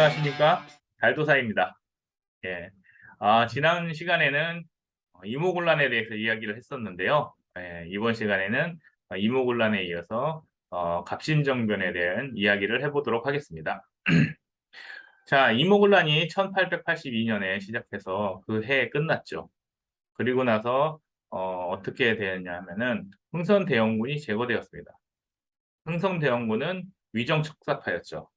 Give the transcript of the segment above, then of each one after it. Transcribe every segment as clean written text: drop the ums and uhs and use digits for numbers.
안녕하십니까? 달도사입니다. 예. 지난 시간에는 이모곤란에 대해서 이야기를 했었는데요. 이번 시간에는 이모곤란에 이어서 갑신정변에 대한 이야기를 해보도록 하겠습니다. 자, 이모곤란이 1882년에 시작해서 그 해에 끝났죠. 그리고 나서 어떻게 되었냐 하면은 흥선대원군이 제거되었습니다. 흥선대원군은 위정척사파였죠.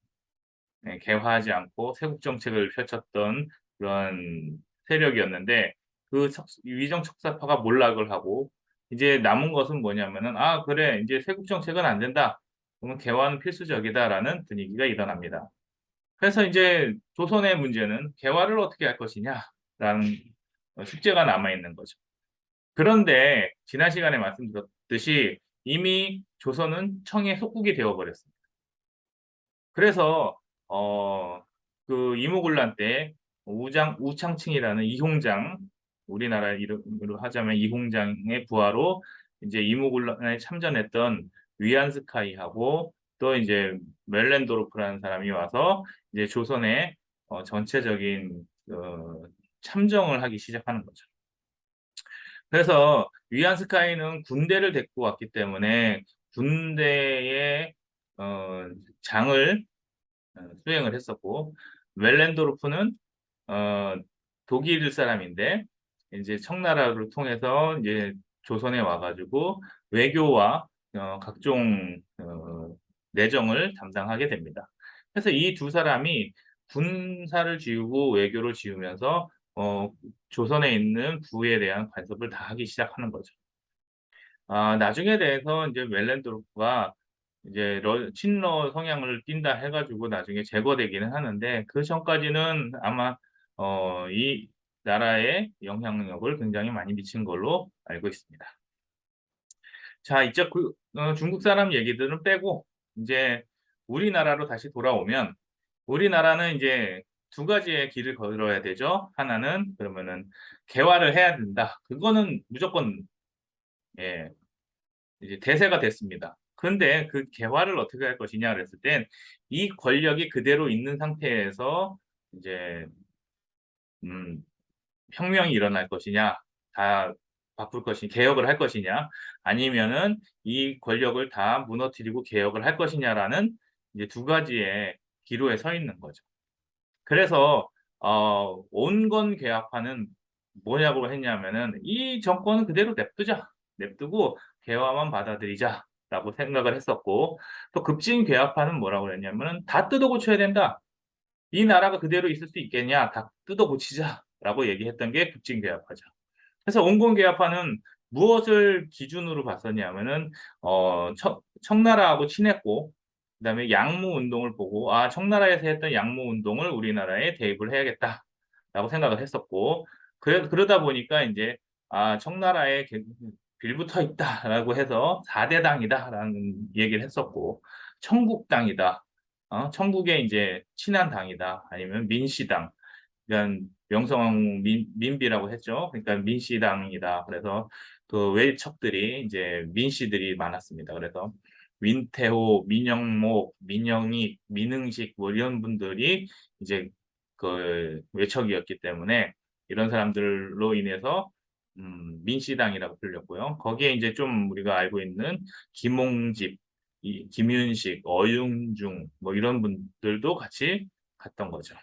개화하지 않고 세국 정책을 펼쳤던 그런 세력이었는데 그 위정 척사파가 몰락을 하고 이제 남은 것은 뭐냐면은 그래 이제 세국 정책은 안 된다. 그러면 개화는 필수적이다라는 분위기가 일어납니다. 그래서 이제 조선의 문제는 개화를 어떻게 할 것이냐라는 숙제가 남아 있는 거죠. 그런데 지난 시간에 말씀드렸듯이 이미 조선은 청의 속국이 되어버렸습니다. 그래서 어, 그 이모군란 때 우창칭이라는 이홍장, 우리나라 이름으로 하자면 이홍장의 부하로 이제 이모군란에 참전했던 위안스카이하고 또 이제 멜렌도르프라는 사람이 와서 이제 조선의 전체적인 참정을 하기 시작하는 거죠. 그래서 위안스카이는 군대를 데리고 왔기 때문에 군대의 장을 수행을 했었고, 웰렌도르프는 어, 독일 사람인데 이제 청나라를 통해서 이제 조선에 와가지고 외교와 각종 내정을 담당하게 됩니다. 그래서 이 두 사람이 군사를 지우고 외교를 지우면서 조선에 있는 부에 대한 간섭을 다 하기 시작하는 거죠. 나중에 대해서 이제 웰렌도르프가 이제 친러 성향을 띈다 해가지고 나중에 제거되기는 하는데 그 전까지는 아마 이 나라의 영향력을 굉장히 많이 미친 걸로 알고 있습니다. 자, 이제 중국 사람 얘기들은 빼고 이제 우리나라로 다시 돌아오면 우리나라는 이제 두 가지의 길을 걸어야 되죠. 하나는 그러면은 개화를 해야 된다. 그거는 무조건 예, 이제 대세가 됐습니다. 그런데 그 개화를 어떻게 할 것이냐 그랬을 땐 이 권력이 그대로 있는 상태에서 이제 음, 혁명이 일어날 것이냐, 다 바꿀 것이냐, 개혁을 할 것이냐, 아니면은 이 권력을 다 무너뜨리고 개혁을 할 것이냐라는 이제 두 가지의 기로에 서 있는 거죠. 그래서 온건 개혁파는 뭐냐고 했냐면은 이 정권은 그대로 냅두자. 냅두고 개화만 받아들이자라고 생각을 했었고 또 급진 개혁파는 뭐라고 그랬냐면은 다 뜯어 고쳐야 된다. 이 나라가 그대로 있을 수 있겠냐? 다 뜯어 고치자라고 얘기했던 게 급진 개혁파죠. 그래서 온건 개혁파는 무엇을 기준으로 봤었냐면은 청나라하고 친했고 그다음에 양무 운동을 보고 청나라에서 했던 양무 운동을 우리나라에 대입을 해야겠다라고 생각을 했었고 그러다 보니까 이제 청나라에 빌붙어 있다라고 해서 4대 당이다라는 얘기를 했었고 청국당이다. 청국의 이제 친한 당이다. 아니면 민씨당. 그러니까 명성 민비라고 했죠. 그러니까 민씨당이다. 그래서 그 외척들이 이제 민씨들이 많았습니다. 그래서 민태호, 민영목, 민영익, 민응식 뭐 이런 분들이 이제 그 외척이었기 때문에 이런 사람들로 인해서 민씨당이라고 불렸고요. 거기에 이제 좀 우리가 알고 있는 김홍집, 김윤식, 어윤중 뭐 이런 분들도 같이 갔던 거죠.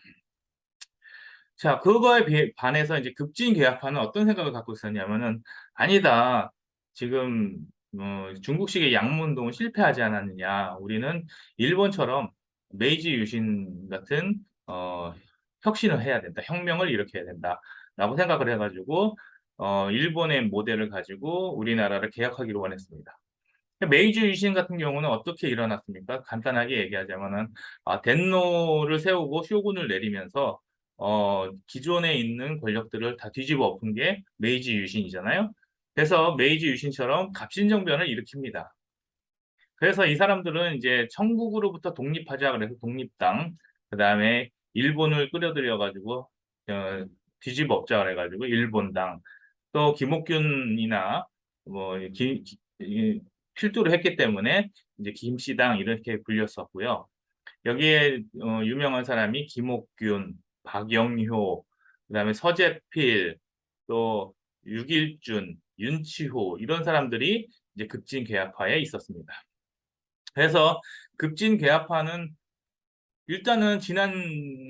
자, 그거에 반해서 이제 급진 개혁파는 어떤 생각을 갖고 있었냐면은 아니다. 지금 중국식의 양문동은 실패하지 않았느냐. 우리는 일본처럼 메이지 유신 같은 혁신을 해야 된다. 혁명을 일으켜야 된다라고 생각을 해가지고 일본의 모델을 가지고 우리나라를 개혁하기로 원했습니다. 메이지 유신 같은 경우는 어떻게 일어났습니까? 간단하게 얘기하자면은 덴노를 세우고 쇼군을 내리면서 기존에 있는 권력들을 다 뒤집어 엎은 게 메이지 유신이잖아요. 그래서 메이지 유신처럼 갑신정변을 일으킵니다. 그래서 이 사람들은 이제 청국으로부터 독립하자 그래서 독립당, 그다음에 일본을 끌어들여 가지고 뒤집어 엎자 그래가지고 일본당, 또 김옥균이나 뭐 필두를 했기 때문에 이제 김씨당 이렇게 불렸었고요. 여기에 유명한 사람이 김옥균, 박영효, 그다음에 서재필, 또 육일준, 윤치호 이런 사람들이 이제 급진 계약파에 있었습니다. 그래서 급진 계약파는 일단은 지난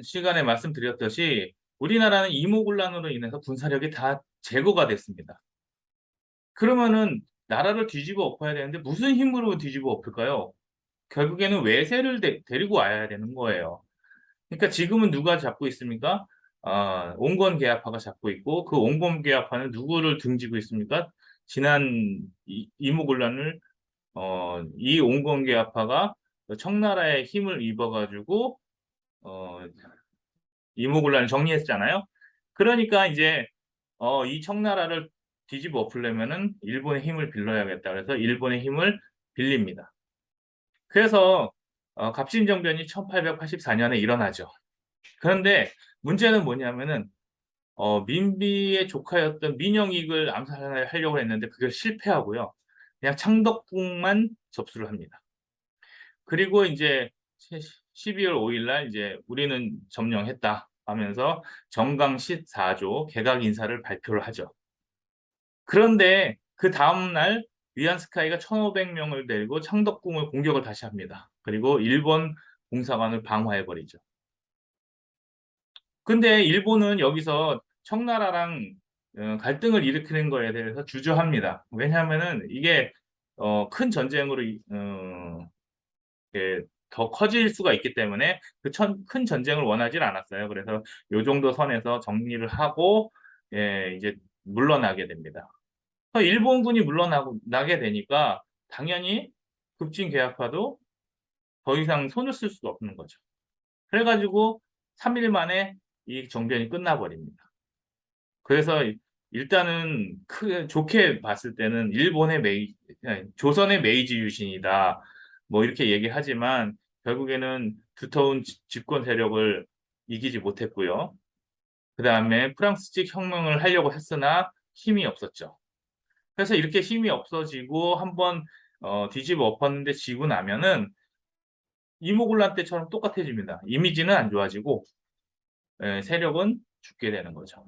시간에 말씀드렸듯이 우리나라는 이모군란으로 인해서 군사력이 다 제거가 됐습니다. 그러면은 나라를 뒤집어 엎어야 되는데 무슨 힘으로 뒤집어 엎을까요? 결국에는 외세를 데리고 와야 되는 거예요. 그러니까 지금은 누가 잡고 있습니까? 온건 계약파가 잡고 있고 그 온건 계약파는 누구를 등지고 있습니까? 지난 이모군란을 이 온건 계약파가 청나라의 힘을 입어가지고 어, 이모군란을 정리했잖아요. 그러니까 이제 이 청나라를 뒤집어 엎으려면은 일본의 힘을 빌려야겠다. 그래서 일본의 힘을 빌립니다. 그래서 갑신정변이 1884년에 일어나죠. 그런데 문제는 뭐냐면은 민비의 조카였던 민영익을 암살하려고 했는데 그걸 실패하고요. 그냥 창덕궁만 접수를 합니다. 그리고 이제 12월 5일 날 이제 우리는 점령했다 하면서 정강 14조 개각 인사를 발표를 하죠. 그런데 그 다음 날 위안스카이가 1,500명을 데리고 창덕궁을 공격을 다시 합니다. 그리고 일본 공사관을 방화해버리죠. 근데 일본은 여기서 청나라랑 갈등을 일으키는 거에 대해서 주저합니다. 왜냐하면은 이게 큰 전쟁으로 더 커질 수가 있기 때문에 그 큰 전쟁을 원하지 않았어요. 그래서 요 정도 선에서 정리를 하고 이제 물러나게 됩니다. 일본군이 물러나게 되니까 당연히 급진 계약파도 더 이상 손을 쓸 수가 없는 거죠. 그래가지고 3일 만에 이 정변이 끝나버립니다. 그래서 일단은 크게 좋게 봤을 때는 조선의 메이지 유신이다. 뭐 이렇게 얘기하지만 결국에는 두터운 집권 세력을 이기지 못했고요. 그 다음에 프랑스식 혁명을 하려고 했으나 힘이 없었죠. 그래서 이렇게 힘이 없어지고 한번 뒤집어 엎었는데 지고 나면은 이모군란 때처럼 똑같아집니다. 이미지는 안 좋아지고 세력은 죽게 되는 거죠.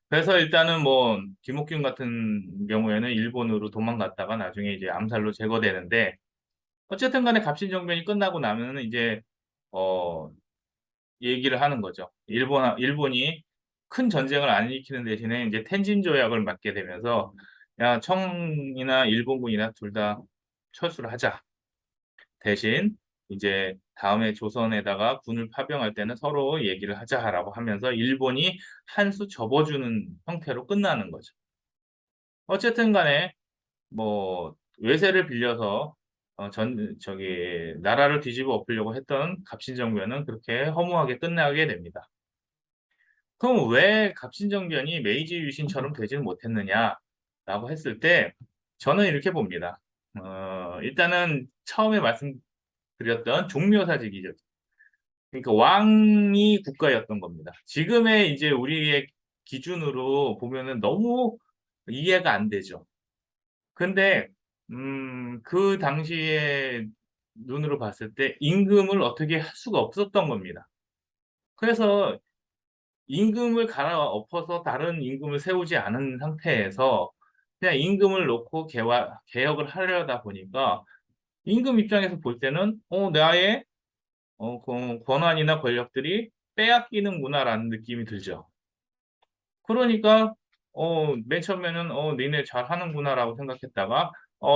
그래서 일단은 뭐 김옥균 같은 경우에는 일본으로 도망갔다가 나중에 이제 암살로 제거되는데 어쨌든 간에 갑신정변이 끝나고 나면은 이제 어 얘기를 하는 거죠. 일본이 큰 전쟁을 안 일으키는 대신에 이제 텐진 조약을 맺게 되면서 야 청이나 일본군이나 둘 다 철수를 하자. 대신 이제 다음에 조선에다가 군을 파병할 때는 서로 얘기를 하자라고 하면서 일본이 한 수 접어주는 형태로 끝나는 거죠. 어쨌든 간에 뭐 외세를 빌려서 저기 나라를 뒤집어 엎으려고 했던 갑신정변은 그렇게 허무하게 끝나게 됩니다. 그럼 왜 갑신정변이 메이지 유신처럼 되지는 못했느냐라고 했을 때 저는 이렇게 봅니다. 일단은 처음에 말씀드렸던 종묘사직이죠. 그러니까 왕이 국가였던 겁니다. 지금의 이제 우리의 기준으로 보면은 너무 이해가 안 되죠. 근데 그 당시에 눈으로 봤을 때 임금을 어떻게 할 수가 없었던 겁니다. 그래서 임금을 갈아엎어서 다른 임금을 세우지 않은 상태에서 그냥 임금을 놓고 개혁을 하려다 보니까 임금 입장에서 볼 때는 나의 권한이나 권력들이 빼앗기는구나라는 느낌이 들죠. 그러니까 맨 처음에는 니네 잘하는구나라고 생각했다가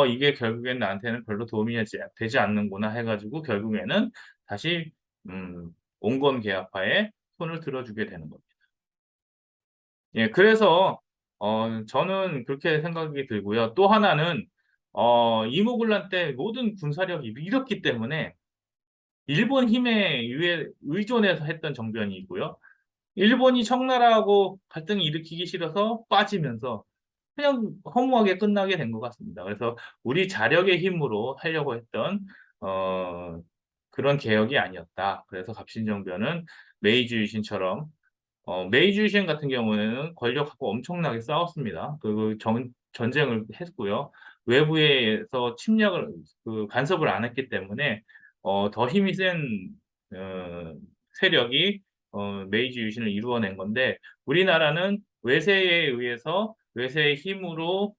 이게 결국엔 나한테는 별로 도움이 되지 않는구나 해가지고 결국에는 다시 온건 계약파에 손을 들어주게 되는 겁니다. 예, 그래서 저는 그렇게 생각이 들고요. 또 하나는 이모군란 때 모든 군사력이 밀었기 때문에 일본 힘에 의존해서 했던 정변이고요. 일본이 청나라하고 갈등을 일으키기 싫어서 빠지면서 그냥 허무하게 끝나게 된 것 같습니다. 그래서 우리 자력의 힘으로 하려고 했던 어, 그런 개혁이 아니었다. 그래서 갑신정변은 메이지 유신처럼 메이지 유신 같은 경우에는 권력하고 엄청나게 싸웠습니다. 그리고 전쟁을 했고요. 외부에서 침략을 간섭을 안 했기 때문에 더 힘이 센 어, 세력이 메이지 유신을 이루어낸 건데 우리나라는 외세에 의해서 외세의 힘으로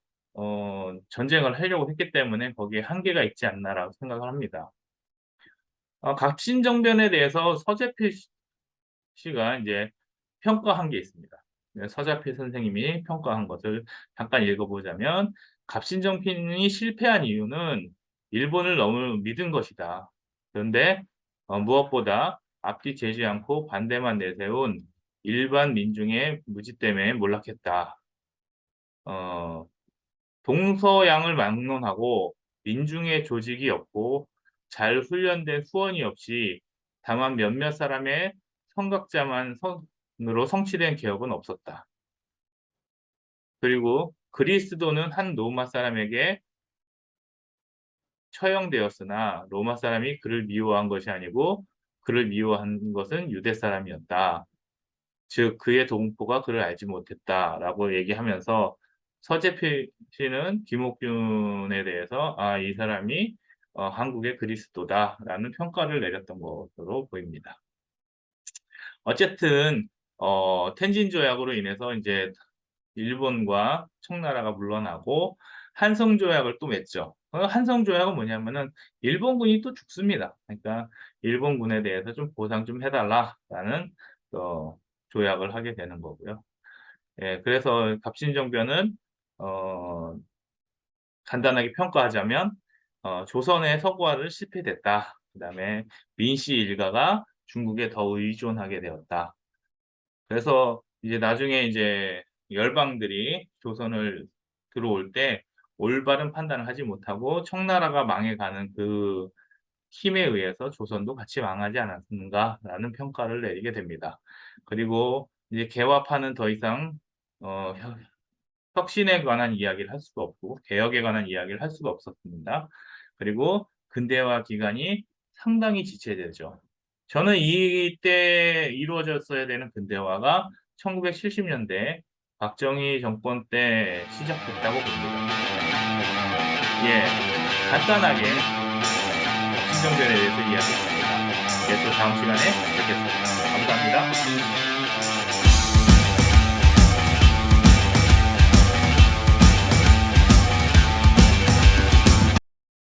전쟁을 하려고 했기 때문에 거기에 한계가 있지 않나라고 생각을 합니다. 갑신정변에 대해서 서재필 씨가 이제 평가한 게 있습니다. 네, 서재필 선생님이 평가한 것을 잠깐 읽어보자면 갑신정변이 실패한 이유는 일본을 너무 믿은 것이다. 그런데 무엇보다 앞뒤 재지 않고 반대만 내세운 일반 민중의 무지 때문에 몰락했다. 어, 동서양을 막론하고 민중의 조직이 없고 잘 훈련된 후원이 없이 다만 몇몇 사람의 선각자만 으로 성취된 개혁은 없었다. 그리고 그리스도는 한 로마 사람에게 처형되었으나 로마 사람이 그를 미워한 것이 아니고 그를 미워한 것은 유대 사람이었다. 즉 그의 동포가 그를 알지 못했다라고 얘기하면서 서재필 씨는 김옥균에 대해서 이 사람이 한국의 그리스도다라는 평가를 내렸던 것으로 보입니다. 어쨌든 텐진 조약으로 인해서 이제 일본과 청나라가 물러나고 한성 조약을 또 맺죠. 한성 조약은 뭐냐면은 일본군이 또 죽습니다. 그러니까 일본군에 대해서 좀 보상 좀 해달라라는 조약을 하게 되는 거고요. 예, 그래서 갑신정변은 어, 간단하게 평가하자면 조선의 서구화를 실패됐다. 그다음에 민씨 일가가 중국에 더 의존하게 되었다. 그래서 이제 나중에 이제 열방들이 조선을 들어올 때 올바른 판단을 하지 못하고 청나라가 망해가는 그 힘에 의해서 조선도 같이 망하지 않았는가라는 평가를 내리게 됩니다. 그리고 이제 개화파는 더 이상 혁신에 관한 이야기를 할 수가 없고 개혁에 관한 이야기를 할 수가 없었습니다. 그리고 근대화 기간이 상당히 지체되죠. 저는 이때 이루어졌어야 되는 근대화가 1970년대 박정희 정권 때 시작됐다고 봅니다. 예, 간단하게 신정변에 대해서 이야기했습니다. 또 다음 시간에 뵙겠습니다. 감사합니다.